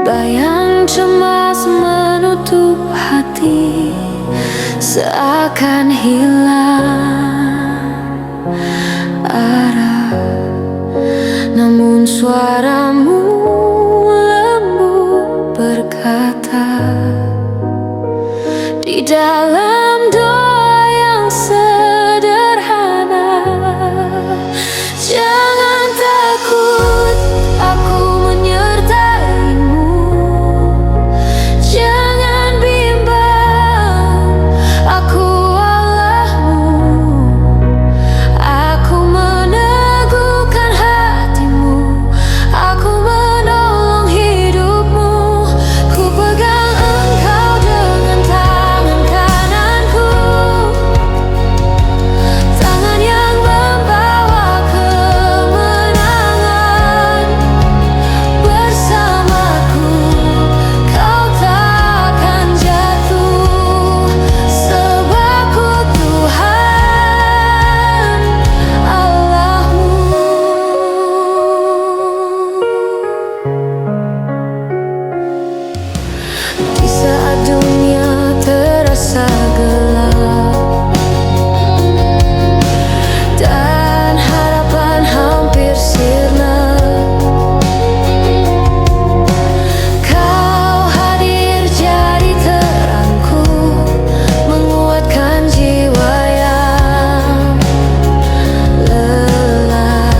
Bayang cemas menutup hati, seakan hilang arah. Namun suaramu lembut berkata, di dalam doa yang sederhana, jangan takut, aku menyertaimu. Jangan bimbang, aku Allahmu. Aku meneguhkan hatimu, aku menolong hidupmu. Ku pegang engkau dengan tangan kananku, tangan yang membawa kemenangan. Bersamaku kau takkan jatuh, sebab ku Tuhan Allahmu. Di saat dunia terasa gelap dan harapan hampir sirna, kau hadir jadi terangku, menguatkan jiwa yang lelah.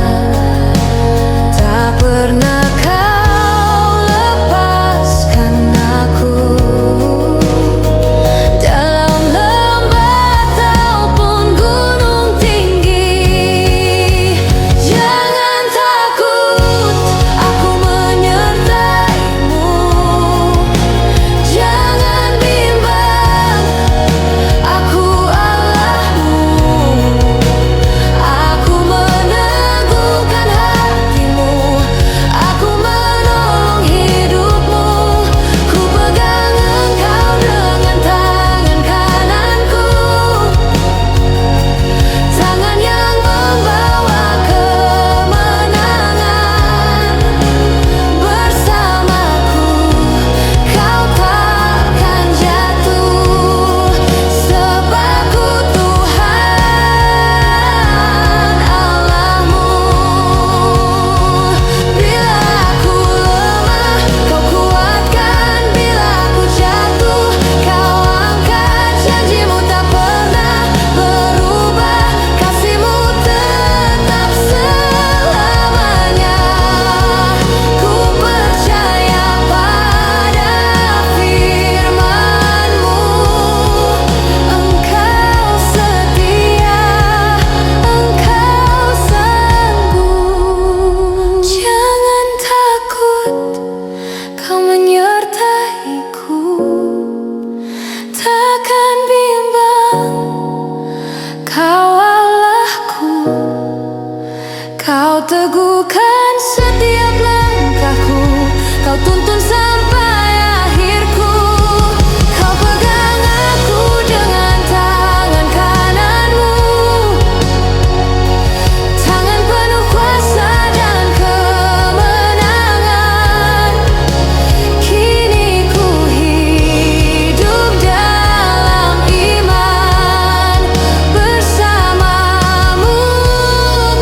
Tak pernah kau lepaskan aku, dalam lembah ataupun gunung tinggi. Jangan takut, aku menyertaimu. Jangan bimbang, aku Allahmu. Aku meneguhkan hatimu, aku menolong hidupmu. Ku pegang engkau dengan tangan kananku, tangan yang membawa kemenangan. Bersamaku kau takkan jatuh, sebab ku Tuhan Allahmu. Bila aku lemah, kau kuatkan. Bila aku jatuh, kau angkat. Janjimu tak pernah berubah, kasihmu tetap selamanya. Ku percaya pada firman-Mu, Engkau setia, Engkau sanggup. Jangan takut, kau menyertaiku. Takkan bimbang, kau Allahku. Kau teguhkan setiap langkahku, kau tuntun sampai akhirku. Kau pegang aku dengan tangan kananmu, tangan penuh kuasa dan kemenangan. Kini ku hidup dalam iman, bersamamu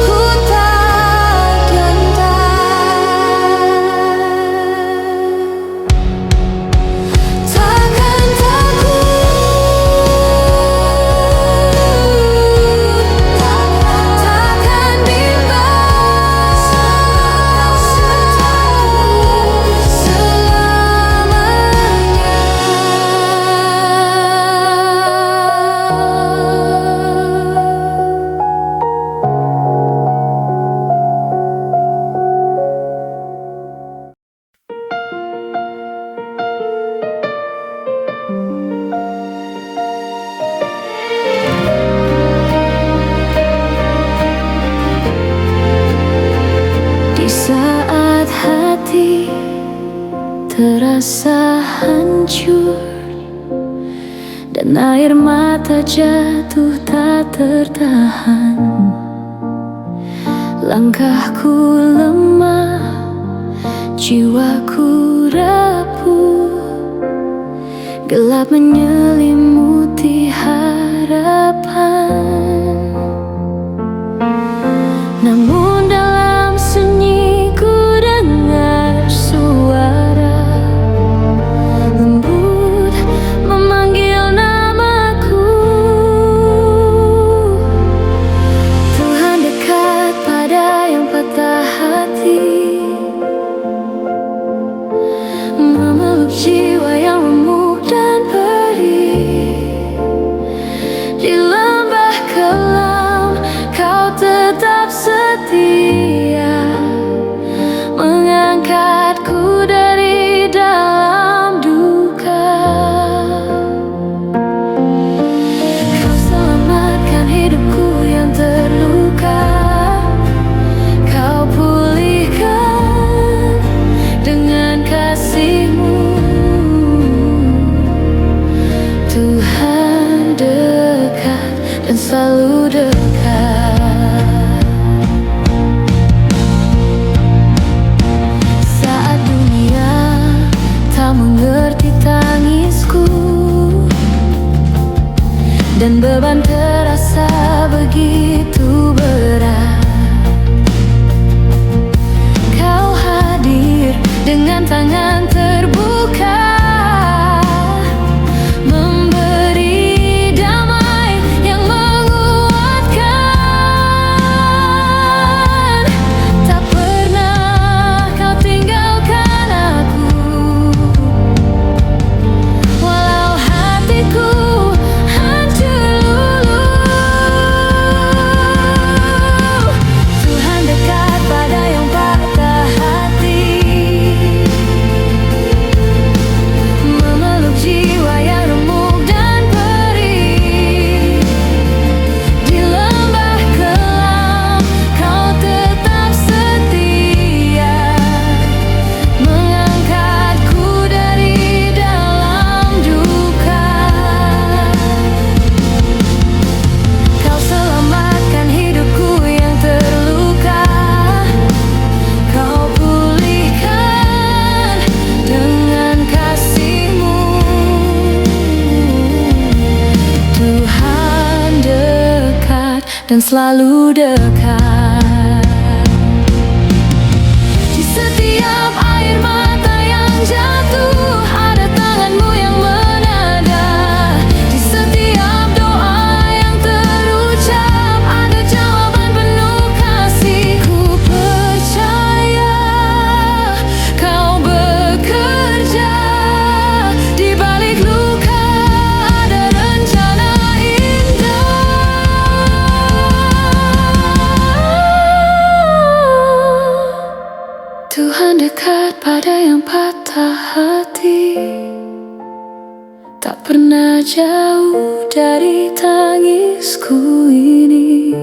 ku tak gentar. Takkan takut, takkan bimbang, di saat hati terasa hancur dan air mata jatuh tak tertahan. Langkahku lemah, jiwaku rapuh, gelap menyelimuti harapan. Namun dalam sunyi ku dengar suara lembut memanggil namaku. Tuhan dekat pada yang patah hati, memeluk jiwa yang remuk dan perih. Di lembah kelam kau tetap setia, mengangkatku dari dalam duka. Kau selamatkan hidupku yang terluka, kau pulihkan dengan kasih-Mu. Tuhan dekat dan selalu dekat. Saat dunia tak mengerti tangisku dan beban terasa begitu berat, Kau hadir dengan tangan terbuka, memberi damai yang menguatkan. Tak pernah Kau tinggalkan aku, walau hatiku hancur luluh. Tuhan dekat pada yang patah hati, memeluk jiwa yang remuk dan perih. Di lembah kelam Kau tetap setia, mengangkatku dari dalam duka. Kau selamatkan hidupku yang terluka, kau pulihkan dengan kasih-Mu. Tuhan dekat dan selalu dekat. Di setiap air mata yang jatuh, ada tangan-Mu yang menada. Di setiap doa yang terucap, ada jawaban penuh kasih. Ku percaya Kau bekerja, di balik luka ada rencana indah. Tuhan dekat pada yang patah hati, tak pernah jauh dari tangisku ini.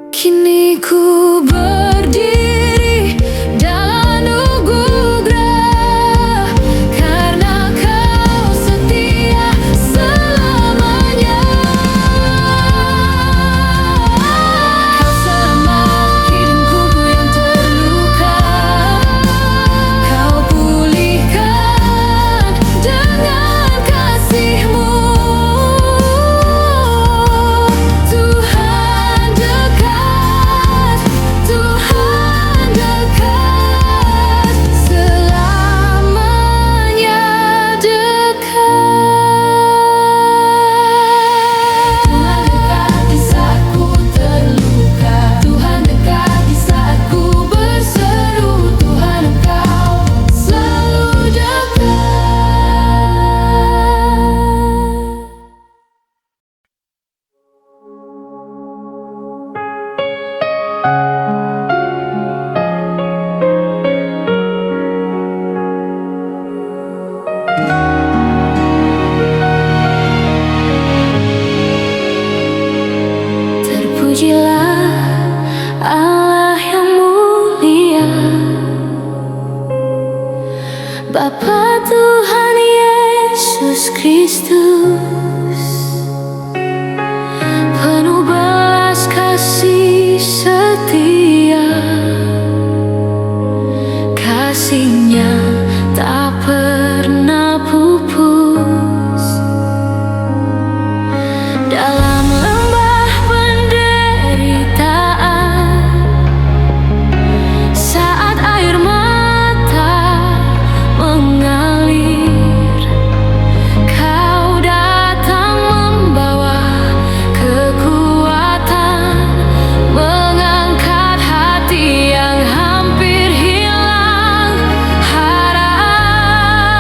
Kini ku berdiri dalam anugerah, karena Kau setia selamanya. Kau selamat hidupku yang terluka, Kau pulihkan dengan kasih-Mu. Tuhan dekat, Tuhan dekat, selamanya dekat. Tuhan dekat di saat ku terluka, Tuhan dekat di saat ku berseru. Tuhan Engkau selalu dekat. Terpujilah Allah yang mulia, Bapa Tuhan Yesus Kristus, penuh belas kasih setia kasihnya tak pernah pupus. Dalam lembah penderitaan, saat air mata mengalir, Kau datang membawa kekuatan, mengangkat hati yang hampir hilang harapan.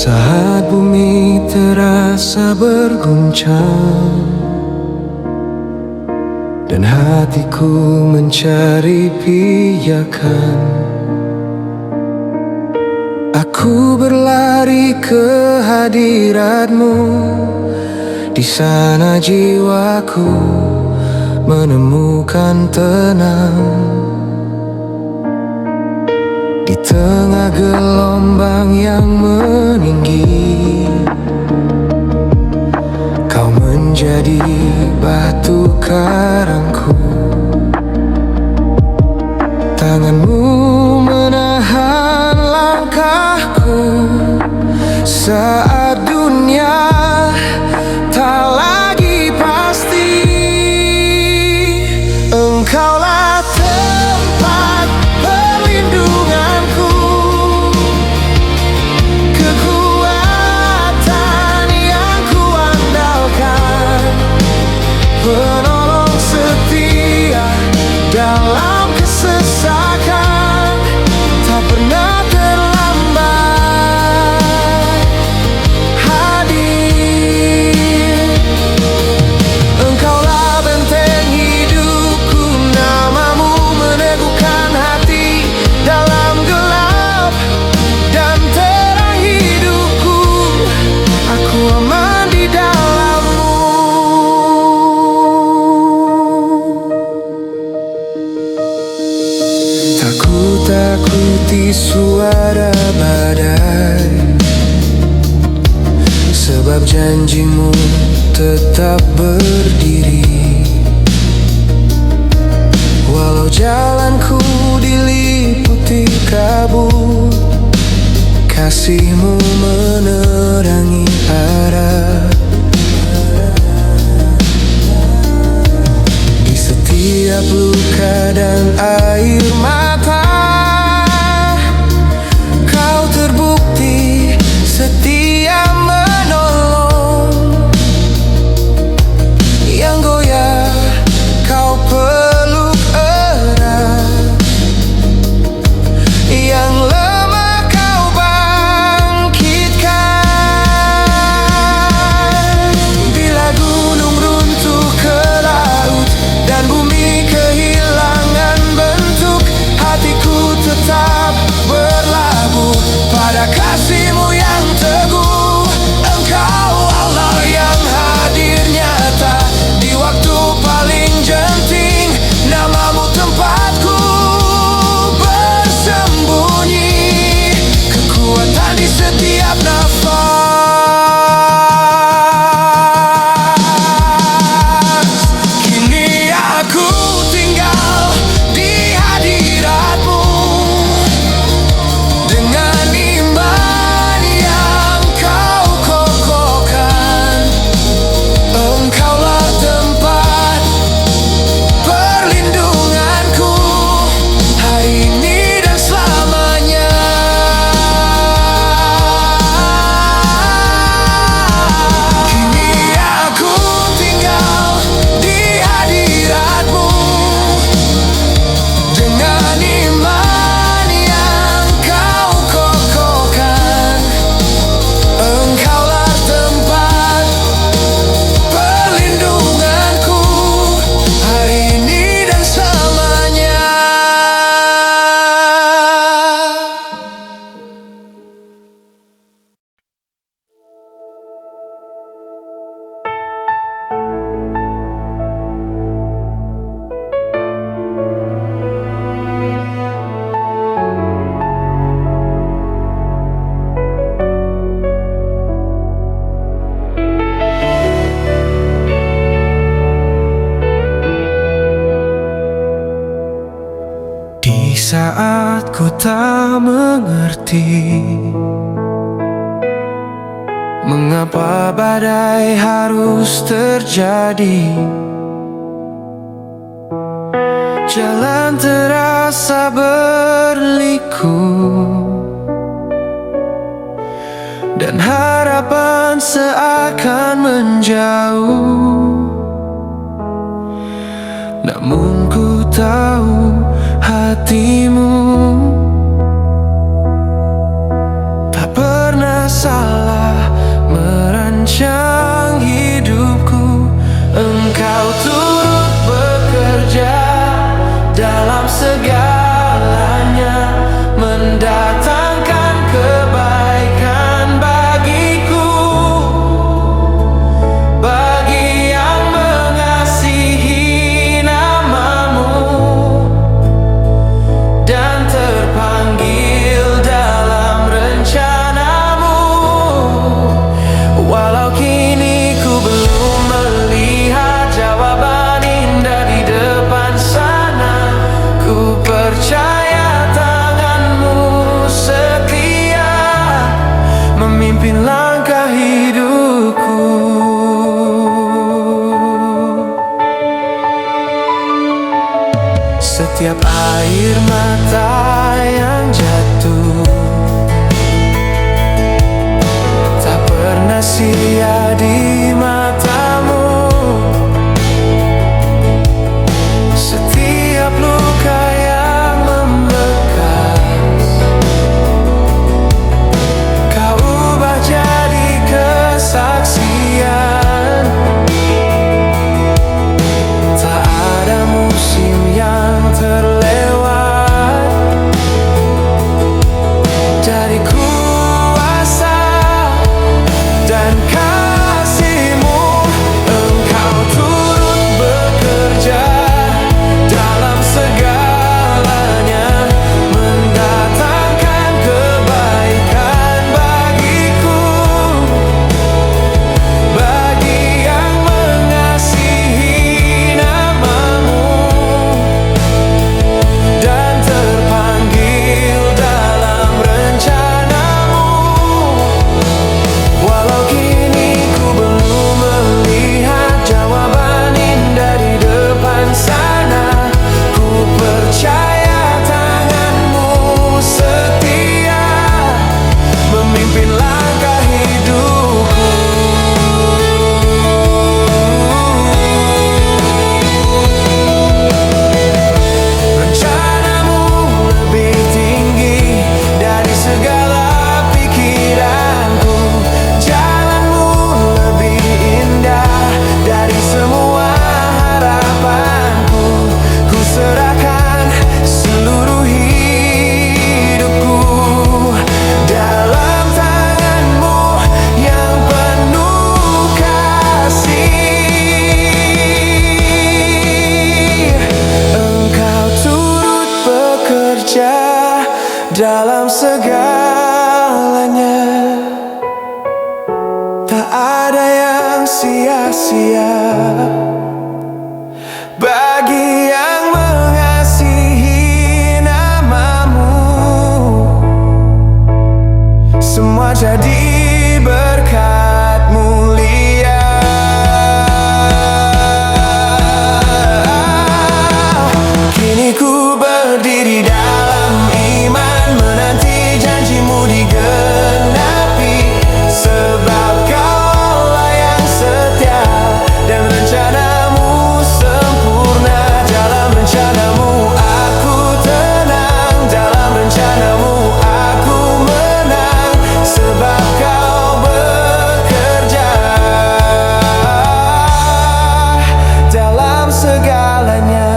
Saat bumi terasa berguncang dan hatiku mencari pijakan, aku berlari ke hadiratmu. Di sana jiwaku menemukan tenang. Di tengah gelombang yang meninggi, kau menjadi batu karangku. Tanganmu menahan langkahku saat dunia tak lagi pasti. Engkaulah tempat perlindunganku, kekuatan yang kuandalkan, penolong setia dalam kesesakan, tak pernah terlambat hadir. Engkaulah benteng hidupku, namamu meneguhkan hati dalam gelap dan terang hidupku. Aku aman di dalammu. Tak ku takuti suara badai, sebab janjimu tetap berdiri. Walau jalanku diliputi kabut, kasihmu menerangi arah. Di setiap luka dan air mata, kau terbukti setia menolong. Yang goyah kau peluk erat, yang lemah kau bangkitkan. Bila gunung runtuh ke laut dan bumi kehilangan bentuk, hatiku tetap berlabuh pada kasih-Mu yang teguh. Engkau Allah yang hadir nyata di waktu paling genting, namamu tempatku bersembunyi, kekuatan di setiap nafas. Kini aku tinggal di hadirat-Mu dengan iman yang kau kokohkan. Engkaulah tempat perlindunganku hari ini dan selamanya. Kini aku tinggal di hadirat-Mu dengan iman yang kau kokohkan. Engkaulah tempat perlindunganku hari ini dan selamanya. Di saat ku tak mengerti mengapa badai harus terjadi, jalan terasa berliku dan harapan seakan menjauh. Namun ku tahu hatimu tak pernah salah merancang hidupku. Engkau turut bekerja dalam segalanya, mendatangkan kebaikan bagiku, bagi yang mengasihi namamu dan terpanggil dalam rencanamu. Walau kini ku belum melihat jawaban indah di depan sana, ku percaya tanganmu setia memimpin langkah hidupku. Setiap air mata yang jatuh tak pernah sia di matamu. Setiap luka yang membekas kau ubah jadi kesaksian. Tak ada musim yang terlewat dari kuasa dan kasih-Mu. Engkau turut bekerja dalam segalanya, mendatangkan kebaikan bagiku, bagi yang mengasihi namamu dan terpanggil dalam rencanamu. Walau kini ku belum melihat jawaban indah di depan sana, ku percaya tanganmu setia memimpin langkah hidupku. Rencanamu lebih tinggi dari segala pikiranku, jalanmu lebih indah dari semua harapanku. Ku serahkan seluruh hidupku dalam tanganmu yang penuh kasih. Engkau turut bekerja dalam segalanya, tak ada yang sia-sia bagi yang mengasihi namamu. Semua jadi berkat mulia. Kini ku berdiri dalam iman, menanti janji-Mu digenapi, sebab Kau Allah yang setia dan rencana-Mu sempurna. Dalam rencana-Mu aku tenang, dalam rencana-Mu aku menang, sebab Kau bekerja dalam segalanya.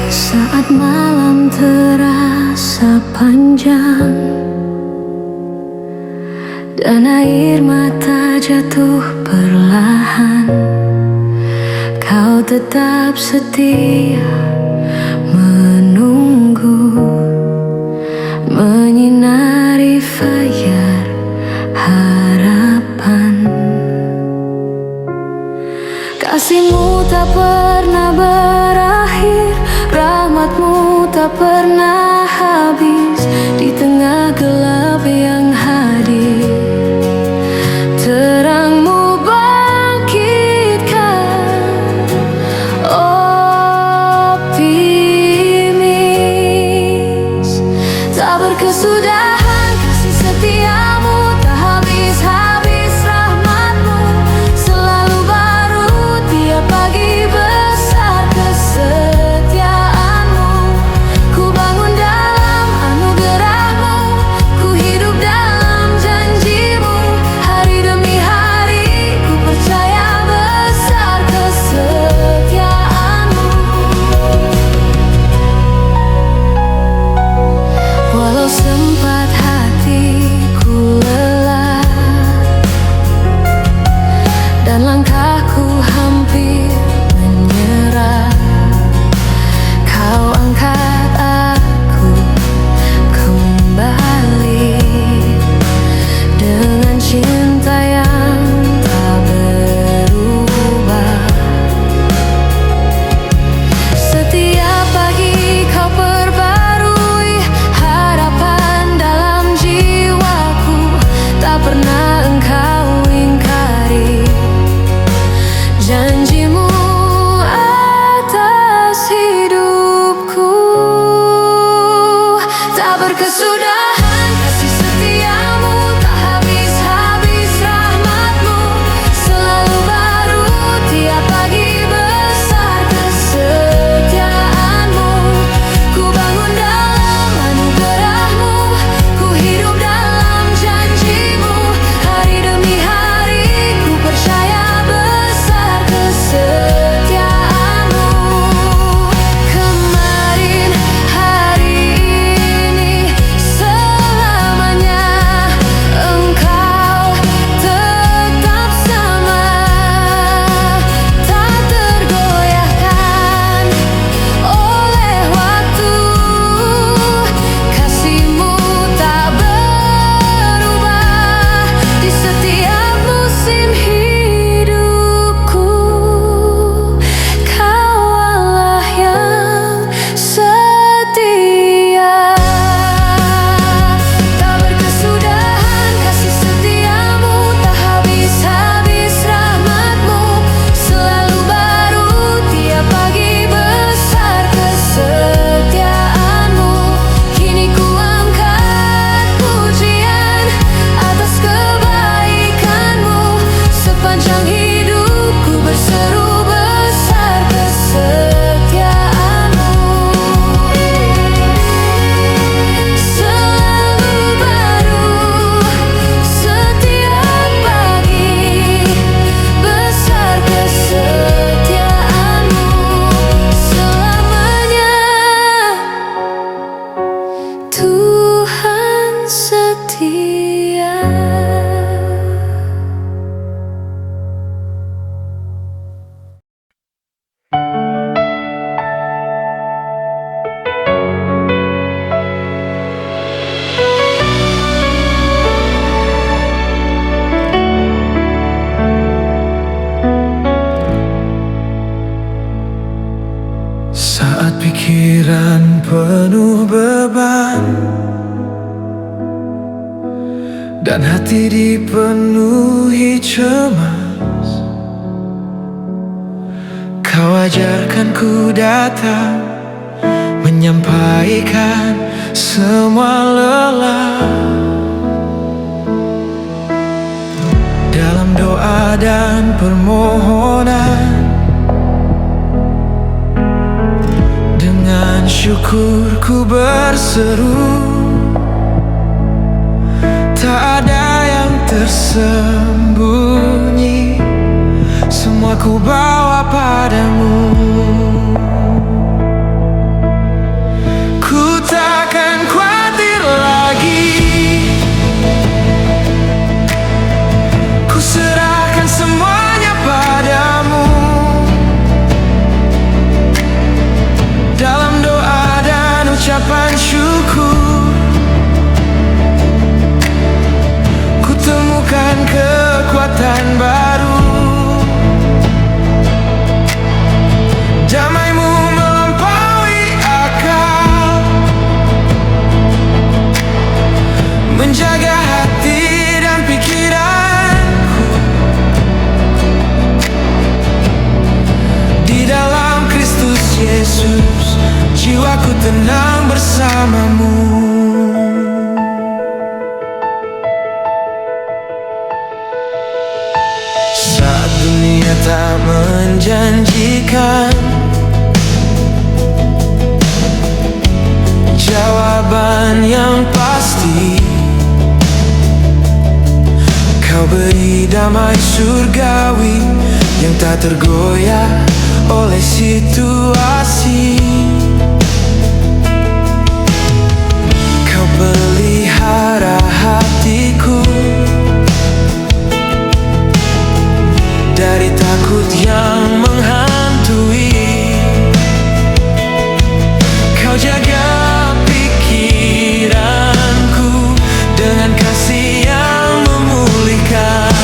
Saat malam terasa panjang dan air mata jatuh perlahan, Kau tetap setia menunggu, menyinari fajar harapan. Kasih-Mu tak pernah berakhir, rahmat-Mu tak pernah habis. Di tengah gelap penuh beban dan hati dipenuhi cemas, Kau ajarkan ku datang, menyampaikan semua lelah. Dalam doa dan permohonan, dengan syukur ku berseru, tak ada yang tersembunyi, semua ku bawa padamu. Ku takkan khawatir lagi, ku serahkan semuanya padamu. Dalam doa dan ucapan syukur, ku temukan kekuatan baru. Damai-Mu melampaui akal, menjaga hati dan pikiranku. Di dalam Kristus Yesus, jiwaku tenang bersama-Mu. Saat dunia tak menjanjikan jawaban yang pasti, Kau beri damai surgawi yang tak tergoyah oleh situasi. Kau pelihara hatiku dari takut yang menghantui. Kau jaga pikiranku dengan kasih yang memulihkan.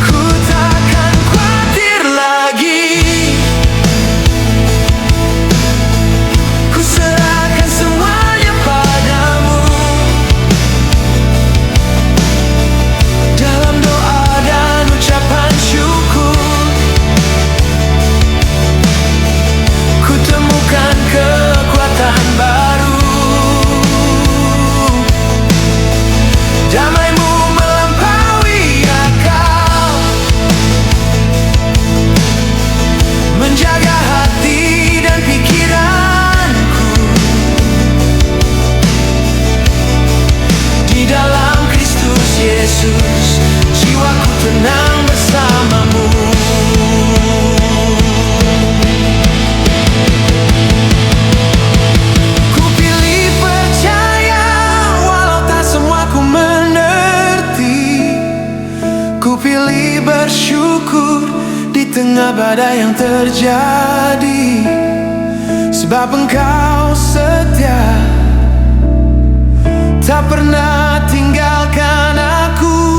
Ku takkan khawatir lagi, ku serahkan semuanya padamu. Dalam doa dan ucapan syukur, ku temukan kekuatan baru. Damai-Mu melampaui akal, menjaga hati dan pikiranku. Di dalam Kristus Yesus, jiwaku tenang bersama-Mu. Ku pilih percaya walau tak semua ku mengerti. Ku pilih bersyukur di tengah badai yang terjadi, sebab Engkau setia, tak pernah tinggalkan aku.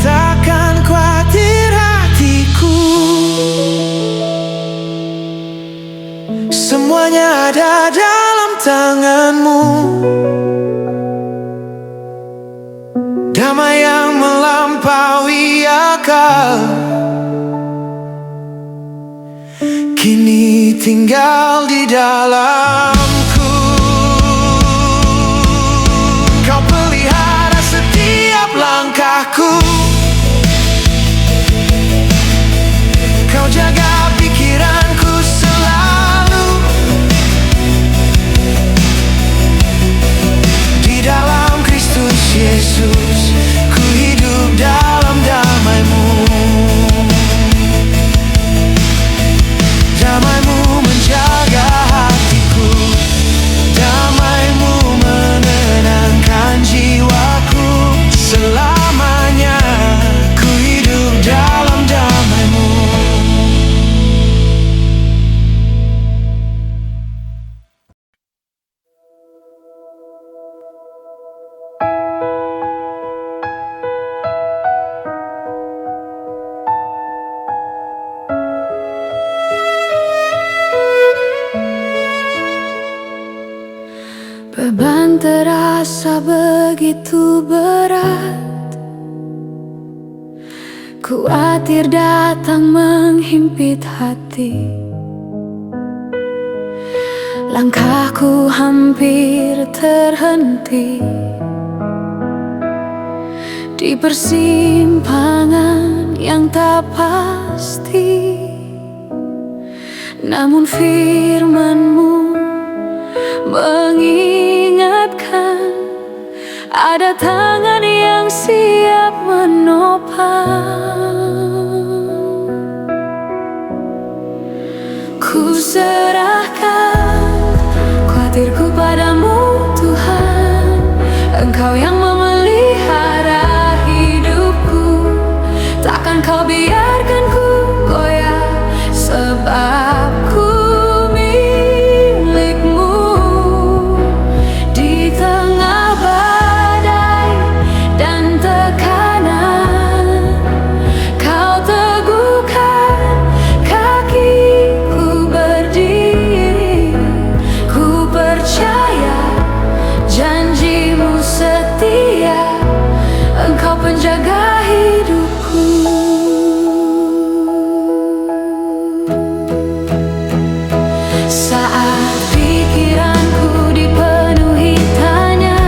Takkan khawatir hatiku, semuanya ada dalam tangan-Mu. Damai yang melampaui akal kini tinggal di dalamku. Kau pelihara setiap langkahku, Kau jaga pikiranku selalu. Di dalam Kristus Yesus, ku hidup dalam damai-Mu. Damai-Mu menjaga hatiku. Beban terasa begitu berat, khawatir datang menghimpit hati. Langkahku hampir terhenti di persimpangan yang tak pasti. Namun firman-Mu mengingatkan ada tangan yang siap menopang. Ku serahkan khawatirku padamu Tuhan, Engkau yang memelihara hidupku. Takkan Kau biarkan ku goyah, sebab ku milik-Mu. Di tengah badai dan tekanan, Kau teguhkan kakiku berdiri. Ku percaya janji-Mu setia, Engkau penjaga hidupku. Saat pikiranku dipenuhi tanya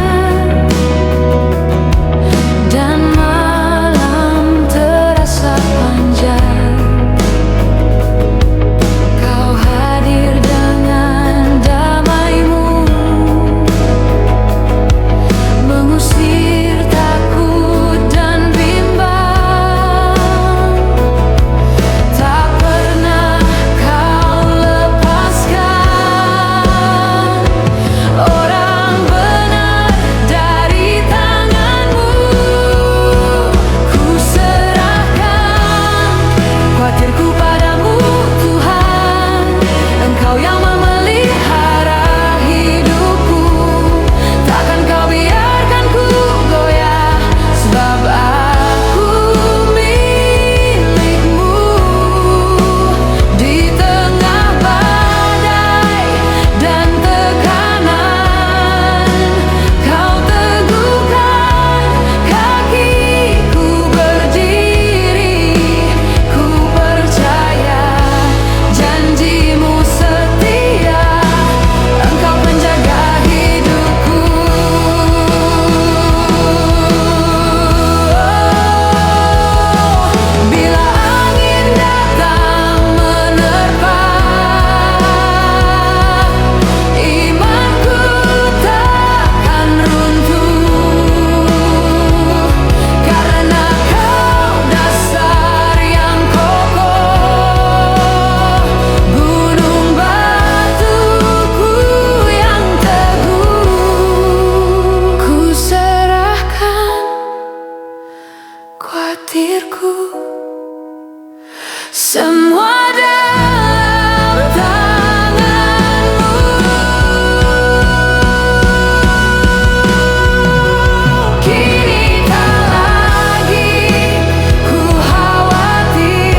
dan malam terasa panjang, Kau hadir dengan damai-Mu, mengusir takut dan bimbang. Tak pernah Kau lepaskan orang benar dari tangan-Mu. Ku serahkan khawatirku padamu Tuhan, Engkau yang memelihara hidupku. Takkan Kau biarkan ku goyah, sebab aku milik-Mu. Di tengah badai dan tekanan, Kau teguhkan kakiku berdiri. Ku percaya janji-Mu setia, Engkau penjaga hidupku. Bila angin datang menerpa, imanku takkan runtuh. Karena Kau dasar yang kokoh, gunung batuku yang teguh. Ku serahkan khawatirku semua dalam tangan-Mu. Kini tak lagi ku khawatir,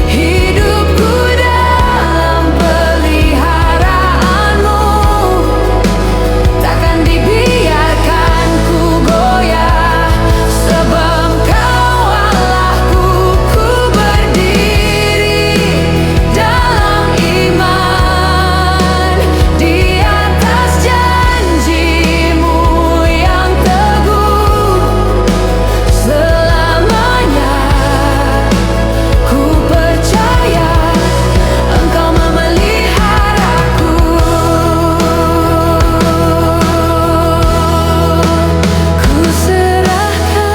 hidupku dalam peliharaanmu. Takkan dibiarkan ku goyah, sebab Kau Allahku. Ku berdiri dalam iman, di atas janji-Mu yang teguh. Selamanya ku percaya Engkau memeliharaku. Ku serahkan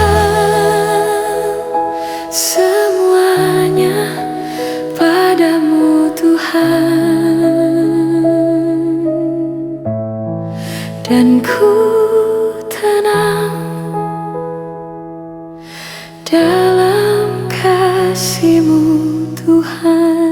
semuanya padamu Tuhan, dan ku tenang dalam kasih-Mu Tuhan.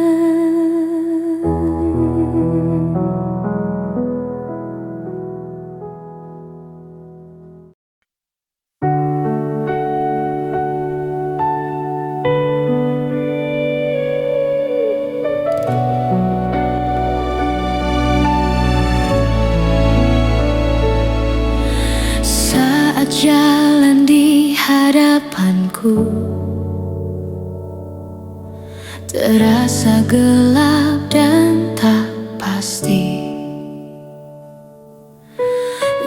berjalan di hadapanku, terasa gelap dan tak pasti.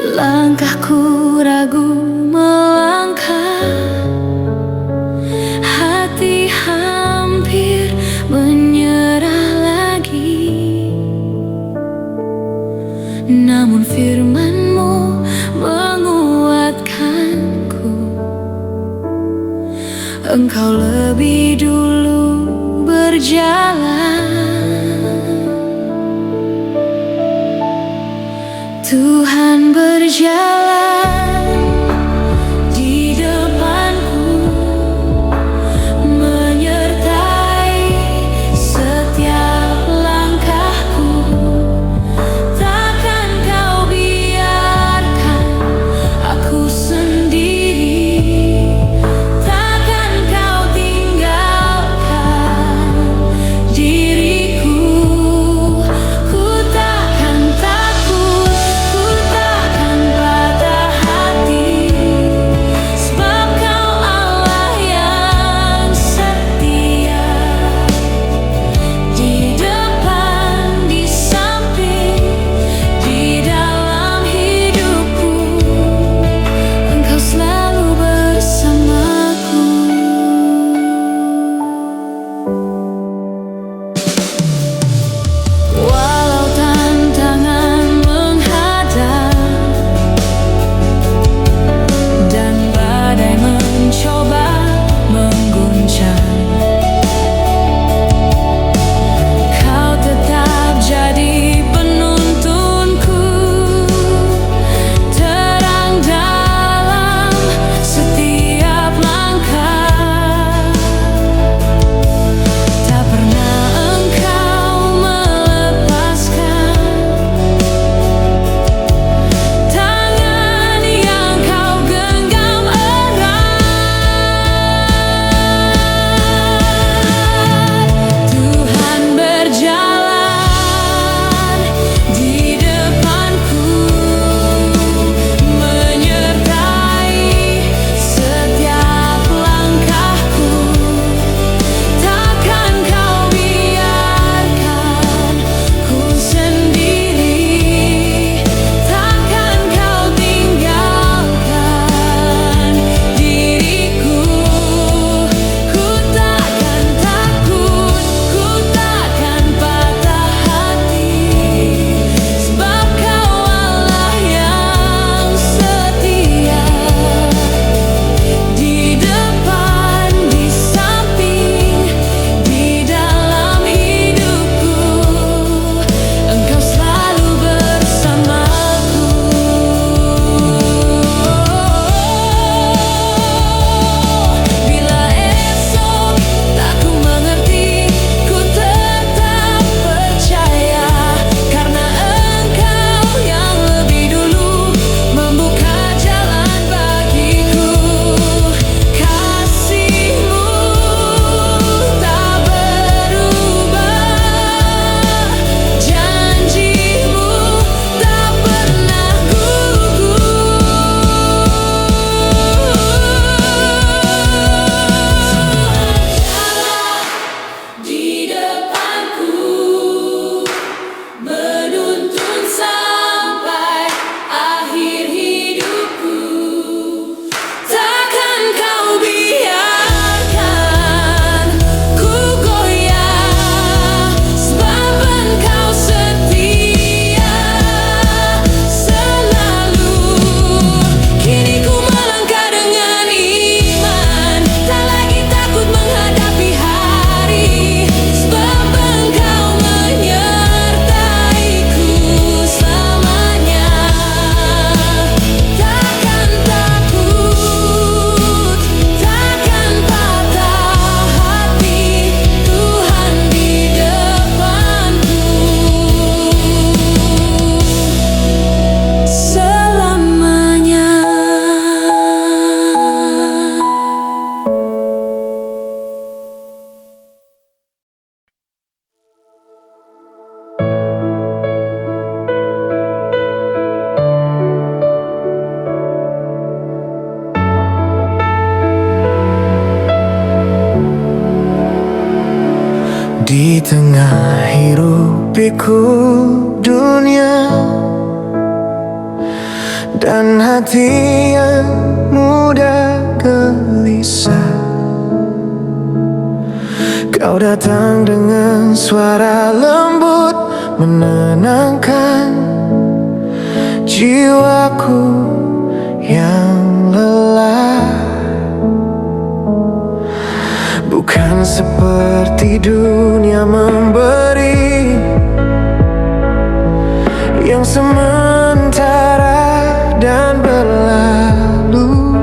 Langkahku ragu melangkah, hati hampir menyerah lagi. Namun firman-Mu menguatkanku, Engkau lebih dulu berjalan. Tuhan berjalan di depanku, menyertai setiap langkahku. Takkan Kau biarkan aku sendiri, takkan Kau tinggalkan diriku. Ku takkan takut, ku takkan patah hati. tengah hiruk pikuk dunia dan hati yang mudah gelisah, kau datang dengan suara lembut menenangkan jiwaku yang lelah. Bukan seperti dunia memberi yang sementara dan berlalu,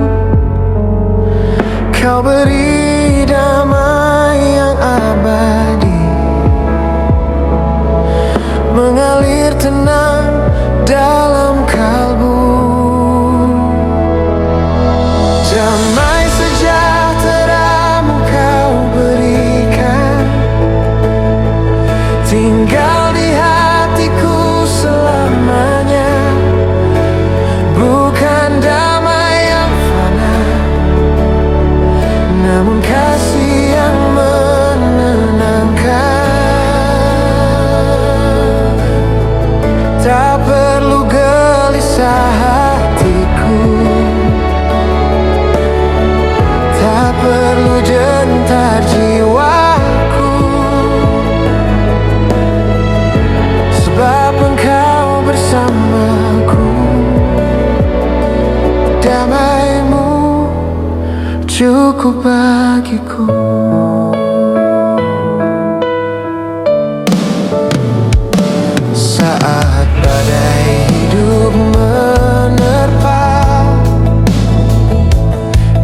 kau beri damai yang abadi, mengalir tenang dalam kalbu. Damai sejahtera-Mu kau berikan, tinggal di hatiku selamanya. Bukan damai yang fana, namun kasih yang menenangkan. Tak perlu gelisah hatiku, tak perlu gentar jiwaku, sebab Engkau bersamaku. Damai-Mu cukup bagiku. Saat badai hidup menerpa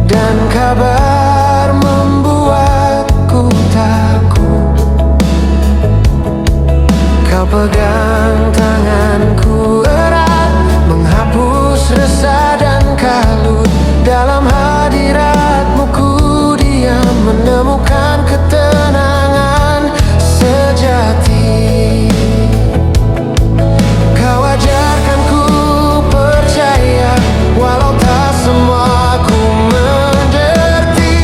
dan kabar membuatku takut, kau pegang tanganku erat, menghapus resah dan kalut. Dalam hadirat-Mu ku diam, menemukan ketenangan sejati. Kau ajarkan ku percaya, walau tak semua ku mengerti.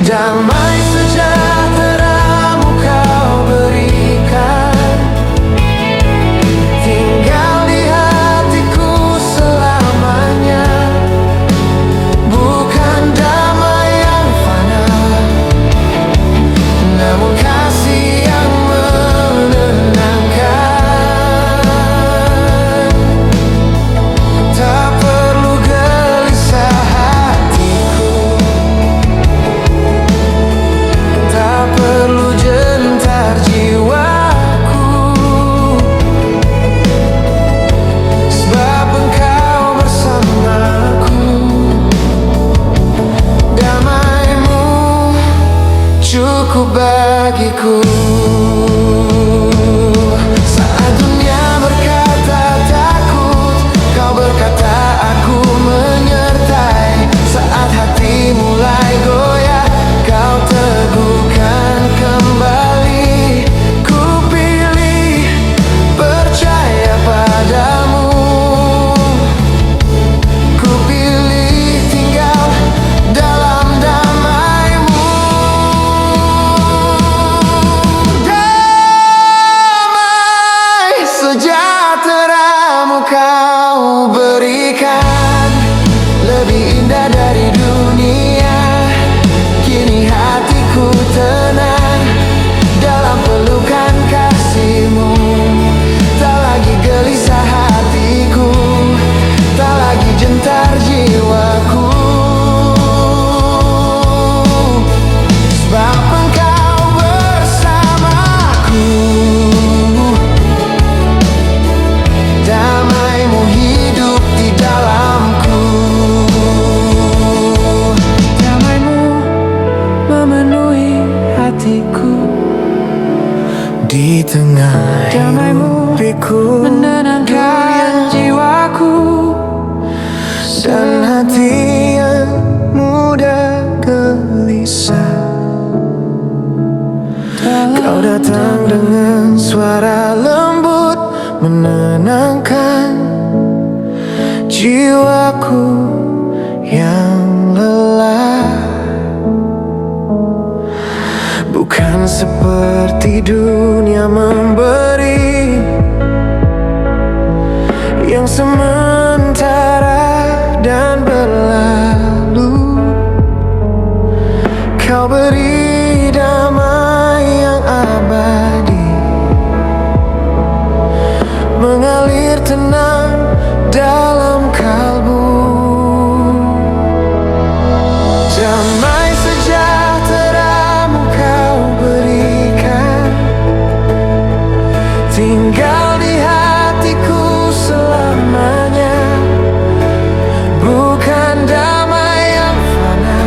Damai sejahtera-Mu kau berikan, tinggal di hatiku selamanya. Bukan damai yang fana, namun kasih yang menenangkan. Tak perlu gelisah hatiku, tak perlu gentar jiwaku, sebab Engkau bersamaku. Damai-Mu cukup bagiku. Saat dunia berkata takut, kau berkata aku menyertai. Saat hati mulai goyah, kau teguhkan kembali. Ku pilih percaya padamu, ku pilih tinggal dalam damai-Mu. Damai sejahtera-Mu kau berikan, lebih indah dari dunia. Kini hatiku tenang dalam pelukan kasih-Mu. Tak lagi gelisah hatiku, tak lagi gentar jiwaku, sebab Engkau bersamaku. Damai-Mu hidup di dalamku. Damai-Mu memenuhi hatiku. Di tengah Damai-Mu hiruk-pikuk menenangkan jiwaku. dan hati yang mudah gelisah, kau datang dengan suara lembut menenangkan jiwaku yang lelah. seperti dunia memberi, yang sementara dan berlalu. Kau beri damai yang abadi, mengalir tenang dalam kalbu. Damai sejahtera-Mu Kau berikan, tinggal di hatiku selamanya. Bukan damai yang fana,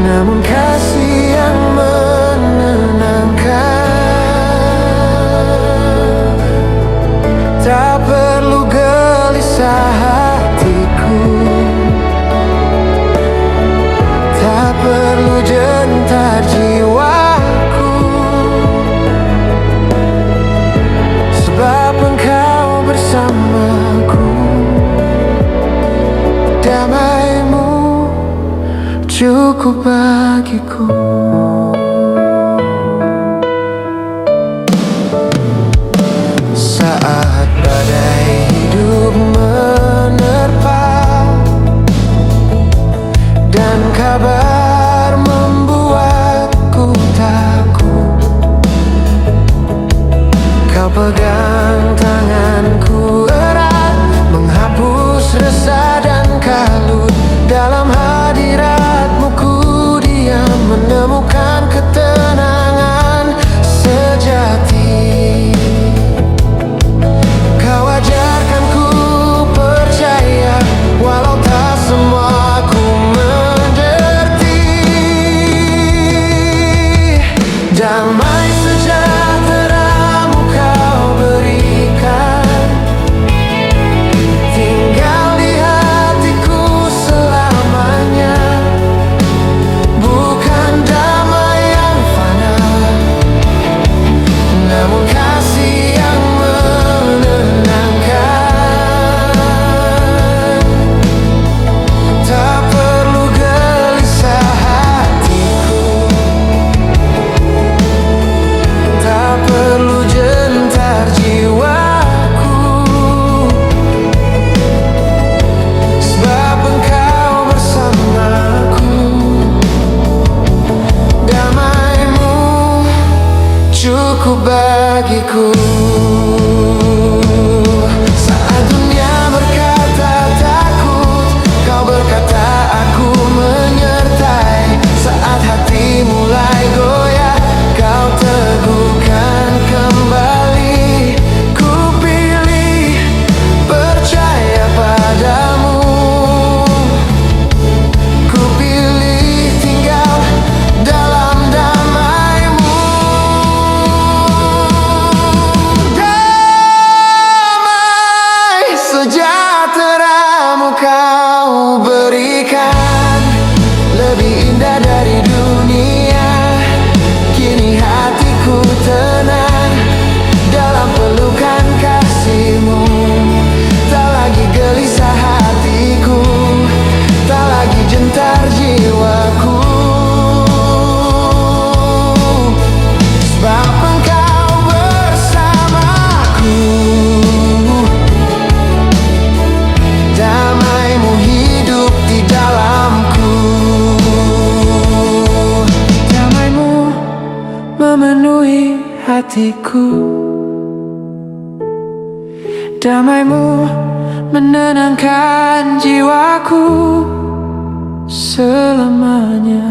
namun kasih yang menenangkan. Tak perlu gelisah hatiku, tak perlu gentar jiwaku, sebab Engkau bersamaku. Damai-Mu cukup bagiku. Saat badai hidup menerpa dan kabar membuatku takut, Kau pegang tanganku erat, menghapus resah dan kalut. Dalam hadirat-Mu ku diam, menemukan ketenangan sejati. Kau ajarkanku percaya, walau tak semua ku mengerti. Damai sejahtera-Mu Kau berikan, tinggal di hatiku selamanya. Bukan damai yang fana, namun kasih yang menenangkan. Tak perlu gelisah hatiku, tak perlu gentar jiwaku, sebab Engkau bersamaku. Damai-Mu cukup bagiku. Saat dunia berkata takut, Kau berkata aku menyertai. Saat hati mulai goyah, Kau teguhkan kembali. Ku pilih percaya padamu, ku pilih tinggal dalam damai-Mu. Damai sejahtera-Mu Kau berikan, lebih indah dari dunia. Kini hatiku tenang dalam pelukan kasih-Mu. Tak lagi gelisah hatiku, tak lagi gentar jiwaku, sebab Engkau bersamaku. Damai-Mu hidup di dalamku. Damai-Mu memenuhi hatiku. Damai-Mu menenangkan jiwaku selamanya.